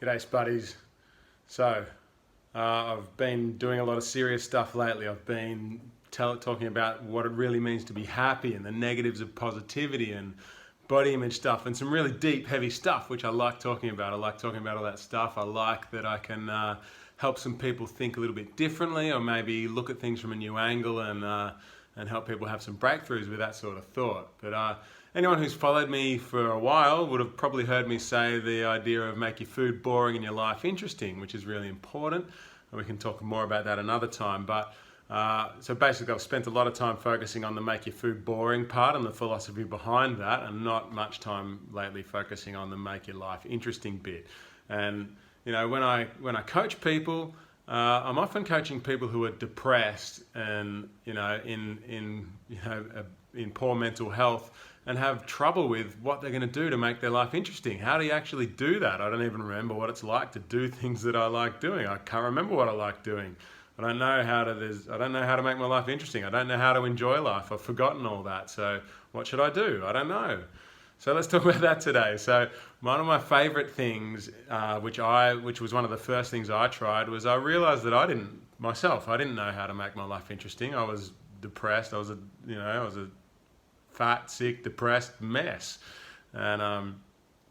G'day Spuddies. So, I've been doing a lot of serious stuff lately. I've been talking about what it really means to be happy and the negatives of positivity and body image stuff and some really deep, heavy stuff, which I like talking about. I like talking about all that stuff. I like that I can help some people think a little bit differently, or maybe look at things from a new angle and help people have some breakthroughs with that sort of thought. But anyone who's followed me for a while would have probably heard me say the idea of make your food boring and your life interesting, which is really important. And we can talk more about that another time. But so basically I've spent a lot of time focusing on the make your food boring part and the philosophy behind that, and not much time lately focusing on the make your life interesting bit. And you know, when I coach people, I'm often coaching people who are depressed and in poor mental health and have trouble with what they're going to do to make their life interesting. How do you actually do that? I don't even remember what it's like to do things that I like doing. I can't remember what I like doing. I don't know how to make my life interesting. I don't know how to enjoy life. I've forgotten all that. So what should I do? I don't know. So let's talk about that today. So one of my favorite things, which was one of the first things I tried, was I realized that I didn't know how to make my life interesting. I was depressed. I was a fat, sick, depressed mess. And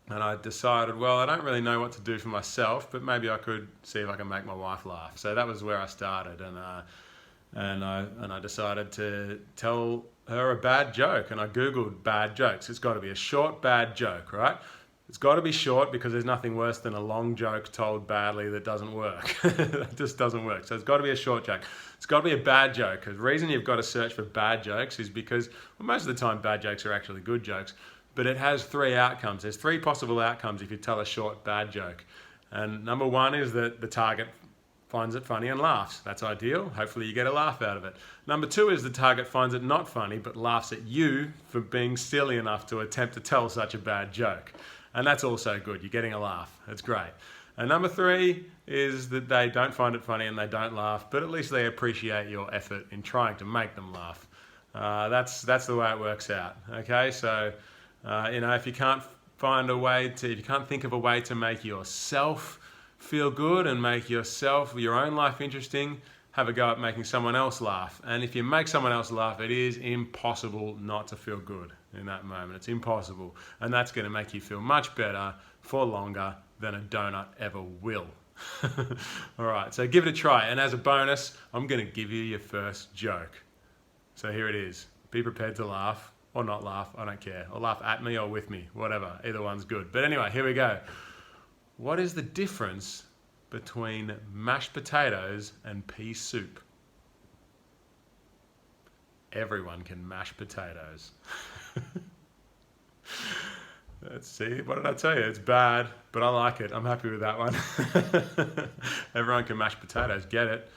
I decided, well, I don't really know what to do for myself, but maybe I could see if I can make my wife laugh. So that was where I started, and I decided to tell her a bad joke, and I Googled bad jokes. It's got to be a short, bad joke, right? It's got to be short because there's nothing worse than a long joke told badly that doesn't work. That just doesn't work. So it's got to be a short joke. It's got to be a bad joke. The reason you've got to search for bad jokes is because, well, most of the time bad jokes are actually good jokes, but it has three outcomes. There's three possible outcomes if you tell a short bad joke. And number one is that the target finds it funny and laughs. That's ideal. Hopefully you get a laugh out of it. Number two is the target finds it not funny but laughs at you for being silly enough to attempt to tell such a bad joke. And that's also good. You're getting a laugh. That's great. And number three is that they don't find it funny and they don't laugh, but at least they appreciate your effort in trying to make them laugh. That's the way it works out. Okay, so if you can't think of a way to make yourself feel good and make your own life interesting, have a go at making someone else laugh. And if you make someone else laugh, it is impossible not to feel good in that moment. It's impossible. And that's going to make you feel much better for longer than a donut ever will. All right, so give it a try. And as a bonus, I'm going to give you your first joke. So here it is. Be prepared to laugh or not laugh. I don't care. Or laugh at me or with me. Whatever. Either one's good. But anyway, here we go. What is the difference between mashed potatoes and pea soup? Everyone can mash potatoes. Let's see. What did I tell you? It's bad, but I like it. I'm happy with that one. Everyone can mash potatoes. Get it?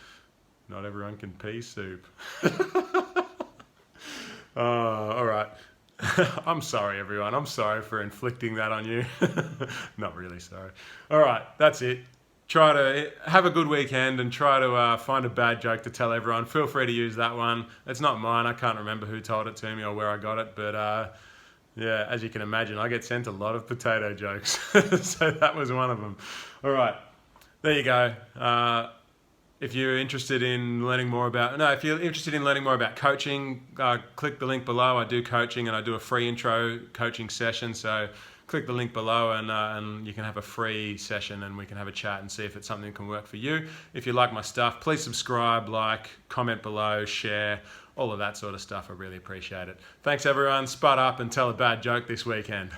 Not everyone can pea soup. All right. I'm sorry, everyone. I'm sorry for inflicting that on you. Not really sorry. All right, that's it. Try to have a good weekend and try to find a bad joke to tell everyone. Feel free to use that one. It's not mine. I can't remember who told it to me or where I got it, but yeah, as you can imagine, I get sent a lot of potato jokes. So that was one of them. All right, there you go. If you're interested in learning more about coaching, click the link below. I do coaching and I do a free intro coaching session. So click the link below and you can have a free session and we can have a chat and see if it's something that can work for you. If you like my stuff, please subscribe, like, comment below, share, all of that sort of stuff. I really appreciate it. Thanks everyone. Spud up and tell a bad joke this weekend.